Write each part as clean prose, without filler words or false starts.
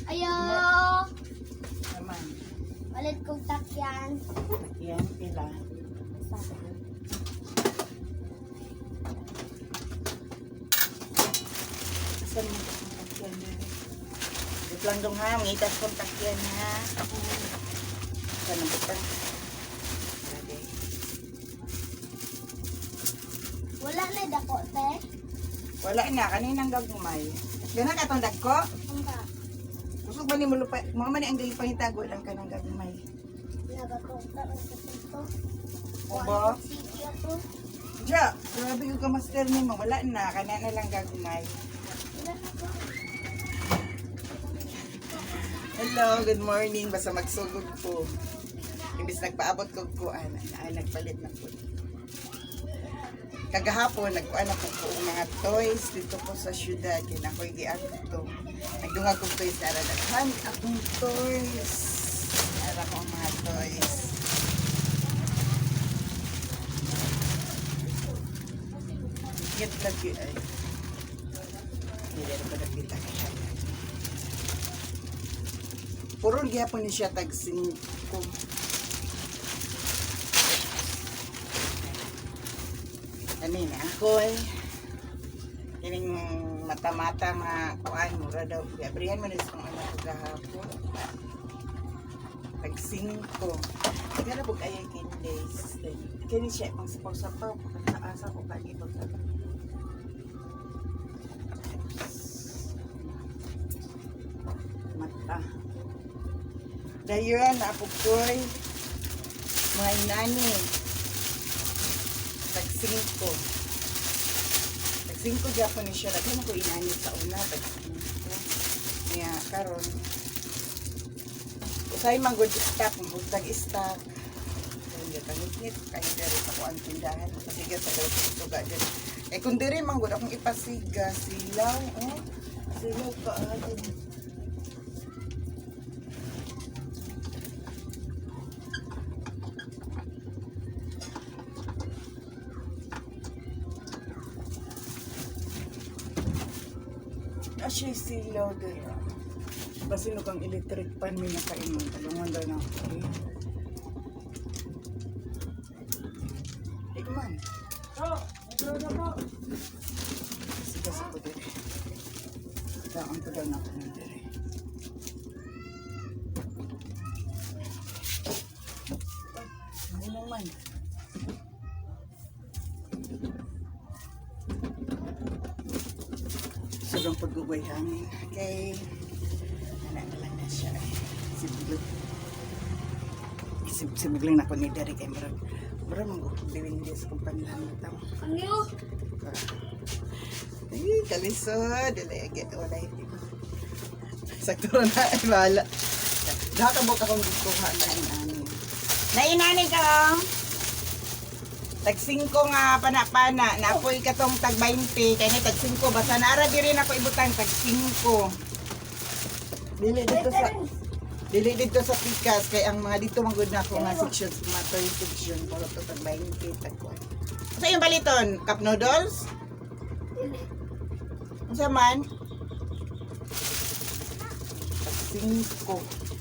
Ayo. Naman. Palit kong takyan. Yan, pila. Saan mo itong takyan na? Wait lang dong ha, may itas kong takyan ha. Saan ang butang? Grabe. Wala na dako, te. Wala na, kaninang gagumay. Gana ka itong dagko? Ang ba? Kusog ba ni mo lupa? Mga man ang gali pangitago lang ka ng gagumay. Nagakonta ang kapito. Obo? Sige ako. Diya, grabe yung kamaster ni mo. Wala na, kana na lang gagumay. Wala na ko. Hello, good morning. Basta magsugod po. Imbis nagpaabot ko kuan, ay nagpalit na po. Kagahapon, nagkuan ako po mga toys dito po sa syudad. Kaya ako'y giagto. Nagdungag kong toys na aradaghan. Akong toys. Ara ko ang mga toys. Higit lagi ay. Hindi rin pa nakita kaya. Puro gyapon ni siya tag 5. Kanina ako eh. Kining mata-mata nga kuan mura daw. Gabrihan man is kung ano ko gahapon. Tag 5. Kaya po kaya days. Kini siya pang sapaw-sapaw. Pagkataasa ko kaya pagkataasa. Mata. Dayon, apukoy. Mga inani. Tag 5. Tag 5 gyapon ni siya. Lagyan ko inani sa una. Tag 5. Kaya, karon. Usay man good stock. Magbuntag stock. Kaya tangit-ngit. Kaya diri sa kuan tindahan. Pasiga sa dalawang suga din. Eh kung diri man good akong ipasiga. Silaw. Oh. Silaw ka adin. Asya silaw din. Basino kang electric pan may nakaimong. Talungan daw na ako. Ikman. Sige sa ko din. Daan ko daw na ako ng dire. Ano naman? Sobrang pag-ubay hangin. Okay. Anak na lang na siya. Sibuglag. Sibuglag na ako ni Dari kay Marag. Marag mag-uliwin din sa kong panlamatang. Ano? Ay, kalisod. Wala hindi ko. Sakto na ay wala. Nakakabot akong gustuhan na inani. Nainani ka lang? Tag 5 nga pana-pana, naapoy ka tong tag 20, kaya na tag 5, basta naara di rin ako ibutang tag 5. Dili dito sa pikas, kaya ang mga dito manggod na ako nga sections, mga toy section, puro to tag 20, tag 1. Sa yung baliton, cup noodles? Ano sa man? Tag 5.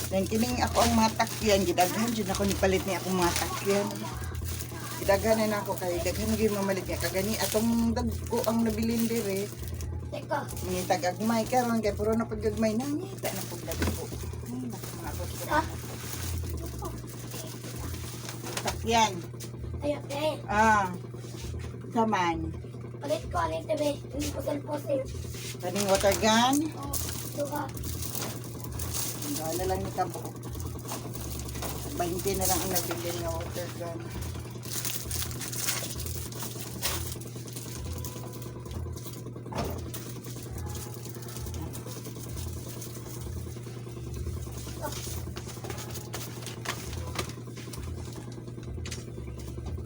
Dan kining ako ang mga takyan, gidaghan dyan ako nipalit ni akong mga takyan. Gidaghan na ako kay daghan gyud mamalit niya kagani atong dagko ang nabilin dire. Teka. Mga tagagmay karon kay puro na paggagmay na ngita na pud dagko. Ay naku mga ko. Takyan. Ayo, te. Saman. Palit ko, alit, te. Hindi ko self-poster. Kaning water gun. Oh, ito ka. Ano lang ni tabo. 20 na lang ang nabili ng water gun.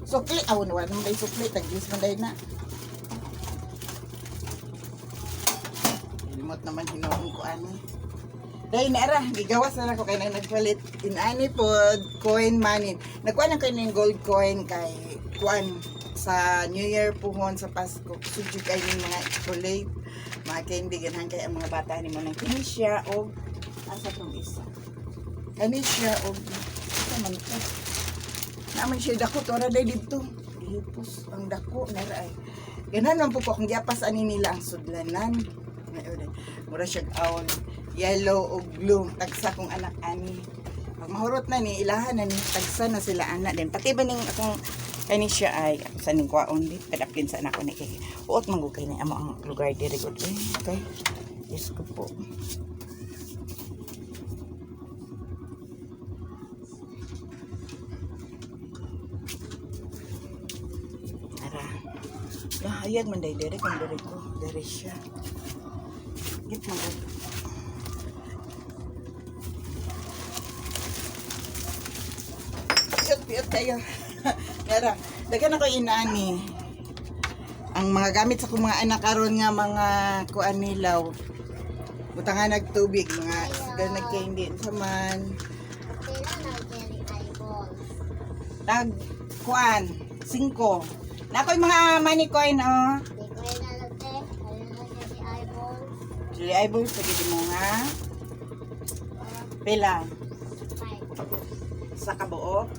Sukli, naman may sukli, tag-gis man dahil na. Limot naman hinuong ko ano. Dahil naara, gigawas na ako kay nagpalit. Inani po, coin money. Nagkuha lang kayo ng gold coin kay kuan sa New Year puhon sa Pasko. Sudyo kayo ng mga chocolate, mga candy, ganahan kayo ang mga bata ni mo ng Kinesia o asa itong isa. Kinesia o ito man ito. Naman siya dako, tora day dito. Hipos ang dako, nara ay. Ganahan man po ko, kung giapas ani nila ang sudlanan. Mura siya aon, yellow o blue, tagsa kong anak ani. Pag mahurot na ni, ilahan na ni, tagsa na sila anak din. Pati ba ning akong kani siya ay sa ning kwaon di padaplin sa anak ko ni kay uot manggugay ni amo ang lugar diri gud okay yes ko po ara hayag man day diri kung diri ko diri siya git mo piyot kayo. Kaya, dagan ako inani. Ang mga gamit sa kong mga anak karon nga mga kuan nilaw. Butangan nagtubig, mga ganag candy sa man. Tag kuan 5. Nakoy mga money coin oh. Jelly eyeballs lagi mo nga. Pila. Sa kabuok.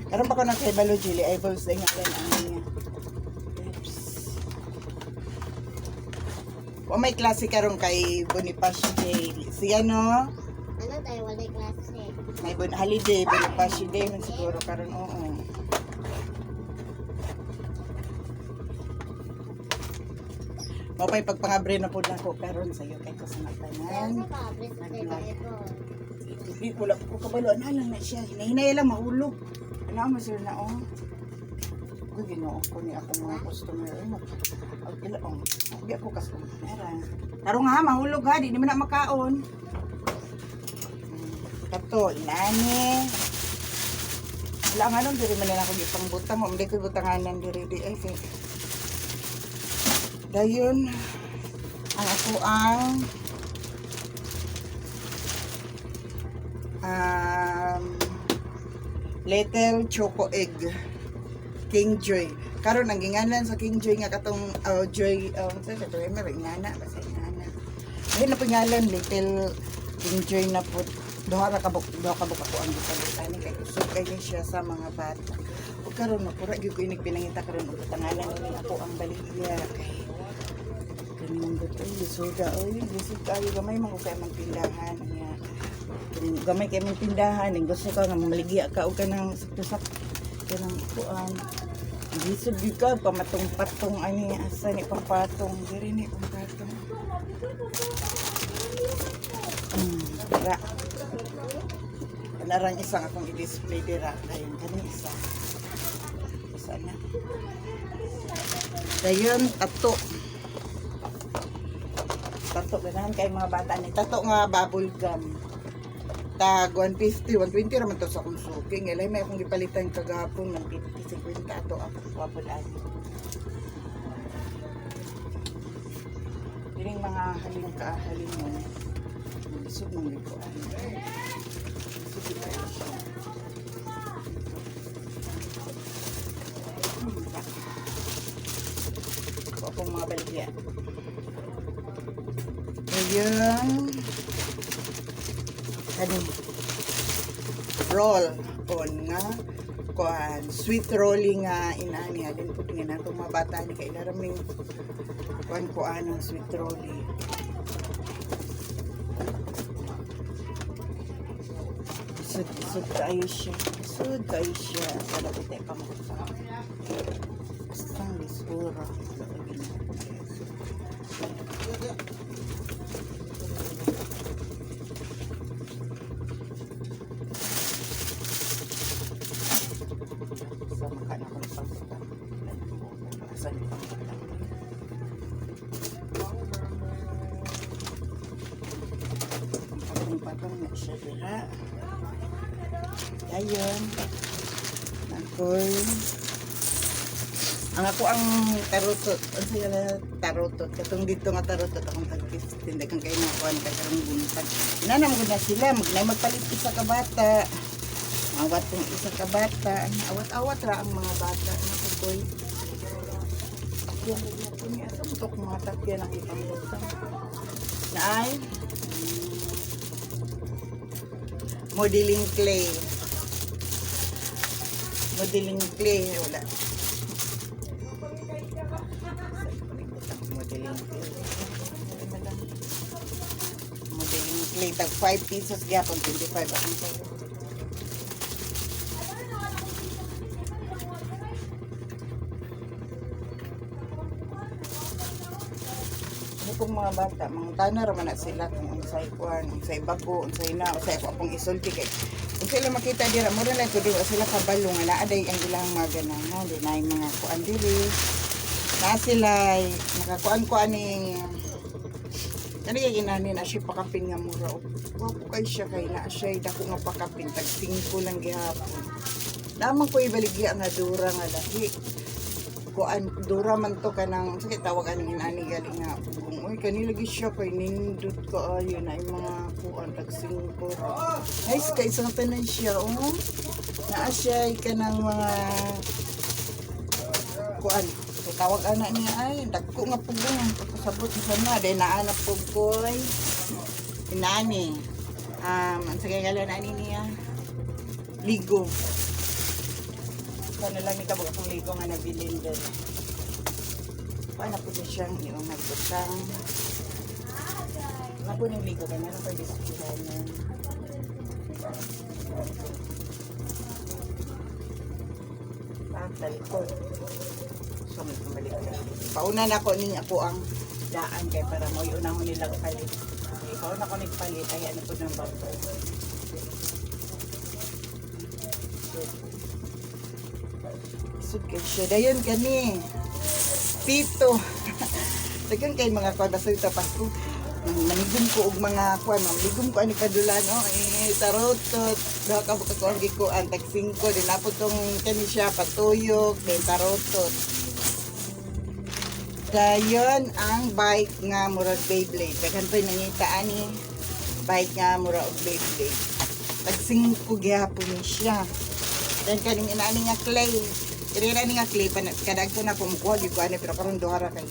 Karon pa ko ng kay Balo Jelly eyeballs ay nga rin ang niya. O may klase karon kay Bonifacio Day. Siya no? Ano tayo, wala klase. May holiday, Bonifacio Day man siguro karon oo. Mapay pagpangabre na po na ko karon sa iyo kay kasamatanan. Hindi ko lang ko kabalo lang na siya. Hinahinay lang mahulog. Ano mo sila na oh. Ko ginoo ko ni ako mga customer. Ang ilaong. Abi ako customer. Tarong ha mahulog ha, di man na makaon. Kato inani. Wala nga nung diri man na ako gipang butang, hindi ko butanganan diri di ay kay. Dayon ang ako ang little choco egg King Joy. Karon ang gingalan sa King Joy nga katong Joy sa to may ngana basta ngana. Ayun na pangalan little King Joy na po. Duha ka buk ako ang gipalutan kay usog kay siya sa mga bata. Ug karon na pura gyud ko inig pinangita karon ug tangalan ni ako ang baligya kay kanang gutay suga oy bisig kayo gamay man ko kay magtindahan niya. Gamay kay mong tindahan, gusto ka nga maligya ka o ka ng sakto-sak ka ng kuan. Gisod yun ka, pamatong-patong ani, asa ni papatong, diri ni papatong. Dira. Kanarang isang akong i-display dira, ayun, kanang isa. Isa na. Dayon, tato. Tato, ganahan kay mga bata ni. Tato nga bubble gum. Tag 150, 120 naman to sa akong suki. Ngayon may akong ipalitan kagapon ng 50, 50 ato ako wapulan. Piling mga haling kaahalin mo. Isog ng likuan. Isog ito siya. Ito akong mga baligya. Ayan. Roll on nga kuan sweet rolling nga inani halin pud nga natong mga bata ni kay laraming kuan ang sweet rolling. Sud kayo siya sa lapit pa mo sa sang lisura patong na siya dira. Ayun. Ako'y ang ako ang tarutot. Ano siya na tarutot? Katong dito nga tarutot akong tag-15. Dagang kayo na kuhan ka karong buntag. Inanam ko na sila. Magpalit isa ka bata. Awat ng isa ka bata. Awat-awat ra ang mga bata. Nakukoy. Takyan na niya po niya. Asa mo ito kung mga takyan ang ibang butang? Naay? Modeling clay. Modeling clay. Wala. Modeling clay. Modeling clay. Tag 5 pesos gyapon 25 akong sa'yo. Kung mga bata, mga tanar man na sila kung unsay kuan, unsay bago, unsay na, unsay ako akong isulti kay. Kung sila makita dira, mura lang ko dira sila kabalo nga naa day ang ilang mga ganahan, di na mga kuan diri. Na sila nakakuan ko aning kani kay inani na siya pakapin nga mura. Wapo kay siya kay na siya dako nga pakapin tag 5 lang gihapon. Naman ko ibaligya nga dura nga lahi. Kuan dura man to kanang sakit tawag aning inani galing nga uy kanila lagi siya kay nindot ka ayo na yung mga kuan tag 5 nice kay isang tanan siya naa siya kanang mga kuan kay tawag ana niya ay dagko nga pugong pagkasabot sa na day naa na pugoy inani ang sagay galan ani niya ligo. Kano lang ikabog akong ligo nga nabilin din. Paano po siyang iyong nagbutang. Nga po ng ligo ka, meron pa diskuhan yan. Talikod. So, may kumbalik ka. Pauna na ko niya po ang daan kay para mo yung unahon nilang palit. Pauna ko nagpalit, ay ano po ng bato. Sud kay siya dayon kani pito dagan kay mga kuan basta ito Pasko manigom ko og mga kuan manigom ko ani kadulan tarotot daw ka ko ang gikuan tag 5 din napod tong kani siya patuyok kay tarotot dayon ang bike nga murag Beyblade daghan pa nangita ani bike nga murag Beyblade tag 5 gyapon siya dan kaning inaani nga clay. Kaya nga clay pa kadag ko na kumukuha di ko ani pero karon duha kay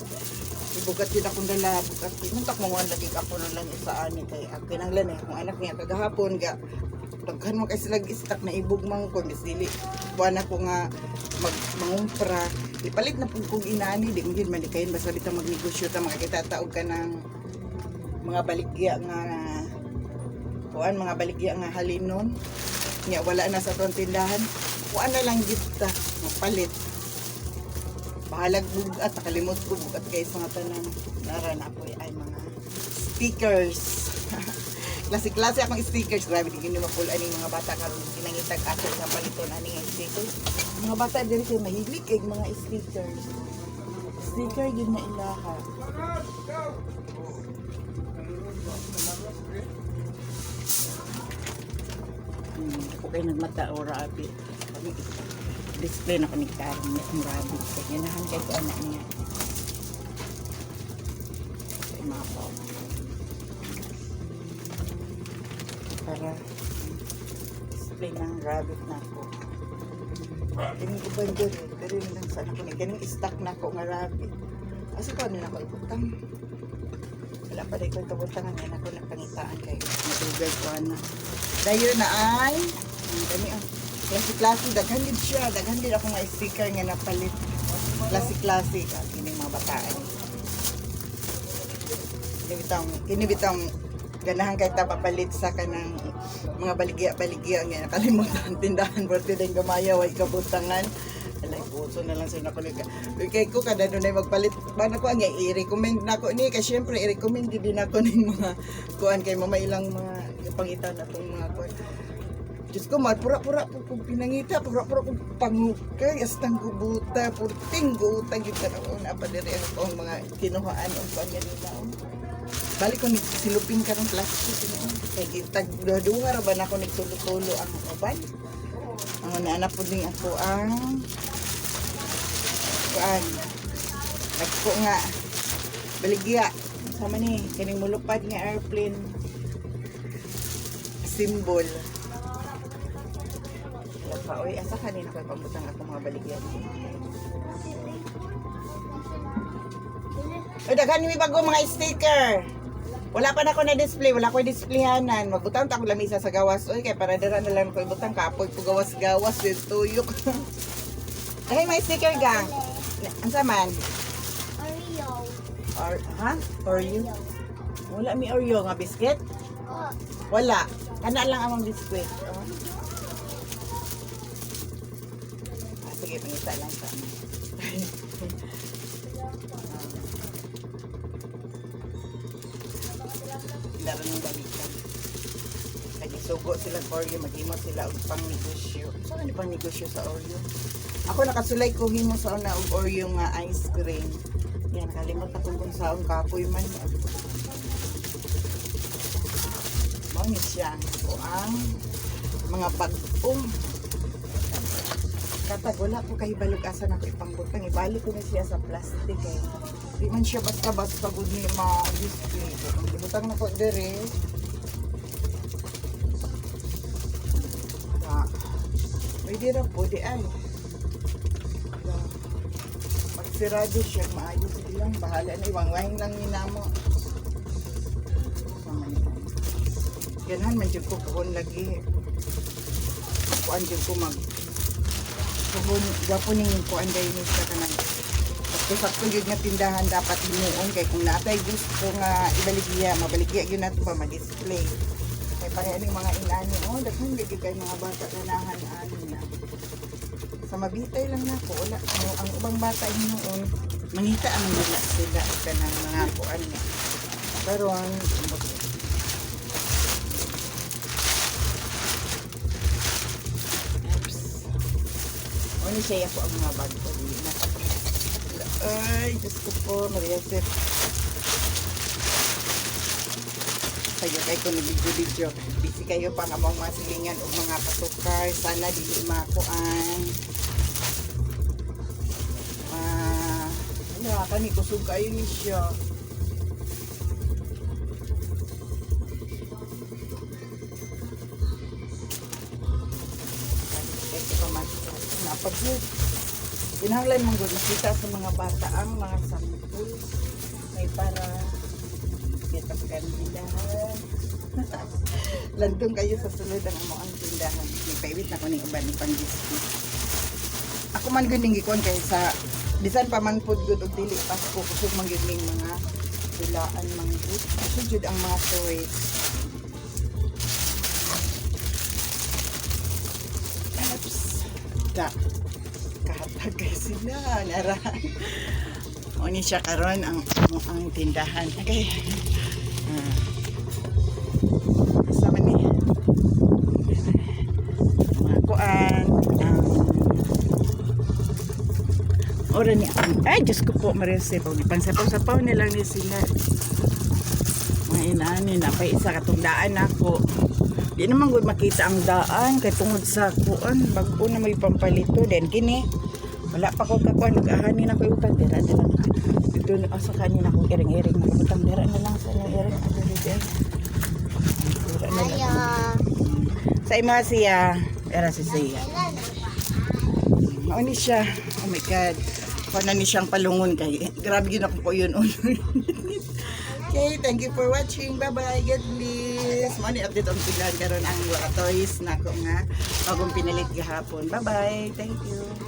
ibugat din akong dala bugat muntak mo lagi ako na lang isa ani kay kinanglan kung anak niya kagahapon ga daghan mo kay sila istak na ibugmang ko bisili buwan ako nga mangumpra ipalit na pug kog inani di ngid man di kayon basta bitaw magnegosyo ta makakita taog ka ng mga baligya nga kuan mga baligya nga halinon nya wala na sa tong tindahan kuan na lang gita mapalit bahalag bugat nakalimot ko bugat guys mga tanan nara na po ay mga stickers klase akong stickers grabe di gini mapul ani mga bata karon kinangitag ato sa paliton ani nga stickers mga bata diri kay mahilig kay mga stickers sticker yun na ilaha ako kayo nagmata ora abi display na kami karon ng rabbit kaya nahanggay ko anak niya sa imapaw para display ng rabbit na ako tingin ko ba dyan pero yun lang sana ko ganing stock na ako nga rabbit kasi ko ano na ako ibutang wala pa rin ko itabutangan yan ako napangitaan kayo matugay ko na dayo na ay kami klase daghan din siya daghan din ako nga sticker nga napalit klase kini mga bataan kinibitang ganahan kay papalit sa kanang mga baligya nga nakalimutan tindahan birthday din gamaya way kabutangan alay puso na lang sa nakulig kay ko kada dunay magpalit ba na ko nga i-recommend nako ni kay syempre i-recommend din ako ning mga kuan kay mamailang mga pangitaw na tong mga kuan Diyos ko, pura-pura po kong pinangita, pura-pura kong pangukay, astang gubuta, purting gubuta, gita na ko, napadiri ako ang mga kinuhaan o kanya nila. Balik ko, silupin ka ng plastic, kaya gitag duha ba na ako nagtulo-tulo ang uban. Ang naanap po din ako ang kuan. Nagpo nga, baligya, sama ni, kaning mulupad nga airplane symbol. ka. Oy, asa kanina ko pambutang ako mga baligyan. Oy, daghan mi bago mga sticker. Wala pa na ako na-display, wala ko displayhanan. Magbutang ta ko lamisa sa gawas. Oy, kay para dira na lang ko ibutang kapoy ko gawas-gawas din tuyok. Ay, may sticker gang. Ansa man? Oreo. Oreo? Wala mi Oreo nga biscuit? Oh. Wala. Kana lang among biscuit. Oh. Sige, pangita lang sa ano. Laro ng balikan. Kaya sugo sila sa Oreo, mag-imot sila og pang-negosyo. Saan ano pang-negosyo sa Oreo? Ako nakasulay ko himo sa una og Oreo nga ice cream. Yan, nakalimot ako kung saan kapoy man. Mao ni siya ko ang mga bagong katag wala ko kay balog-asa na ko ipangbutang. Ibalik ko na siya sa plastic eh. Di man siya basta-basta gud ni ma-display. Ibutang na ko dire. Pwede ra po di ay. Pag sirado siya, maayos silang bahala na iwangwahin lang ni namo. Ganhan man jud ko kuon lagi. Kuan jud ko mag kuon gapo ning kuan day ni sa kanang. Sakto yun nga tindahan dapat hinuon kay kung natay gusto nga ibaligya, mabaligya yun nato ba ma-display. Kay pareha mga inani, oh, daghan gyud kay mga bata ganahan ani na. Sa mabitay lang nako, wala ang ubang bata hinuon, mangita ang nila sila kanang mga kuan niya. Pero ang Ano siya ako ang mga bag ko dito. Ay, Diyos ko po, Maria Joseph. Kayo kayo ko nag-video. Busy kayo pa nga mga silingan o mga pasukar. Sana dili makuan. Ano, kani kusog kayo ni siya. Ito pa man. Napag-good. Pinahanglan mong good. Nakita sa mga bata ang mga sample. May para kita sa tindahan. Lantong kayo sa sulod ang ang tindahan. May paibit na ko ng iba ni pang-display. Ako man good yung gikuan kayo sa bisan pa man food good o dili pas ko kusog man good ng mga tulaan man good. Kusog jud ang mga toys. Kahatag kayo sila naran o ni siya karon ang tindahan okay sama ni mga kuan ora ni ay Diyos ko po Mariosep pangsapaw-sapaw nilang ni sila mga inani na pa isa katungdaan ako. Di naman gud makita ang daan kay tungod sa kuan bag-o na may pampalito den kini wala pa ko kakuan nag-ahani na ko ibutan dira na lang dito na sa kanya na kong iring-iring na kabutang dira na lang sa iring Ayo. sa ima siya era si siya mao ni siya oh my god kuan ni siyang palungon kay grabe yun ako po yun okay, thank you for watching. Bye-bye. God bless. Money update on tindahan karon ang mga toys na ko nga bagong pinalit gahapon. Bye-bye. Thank you.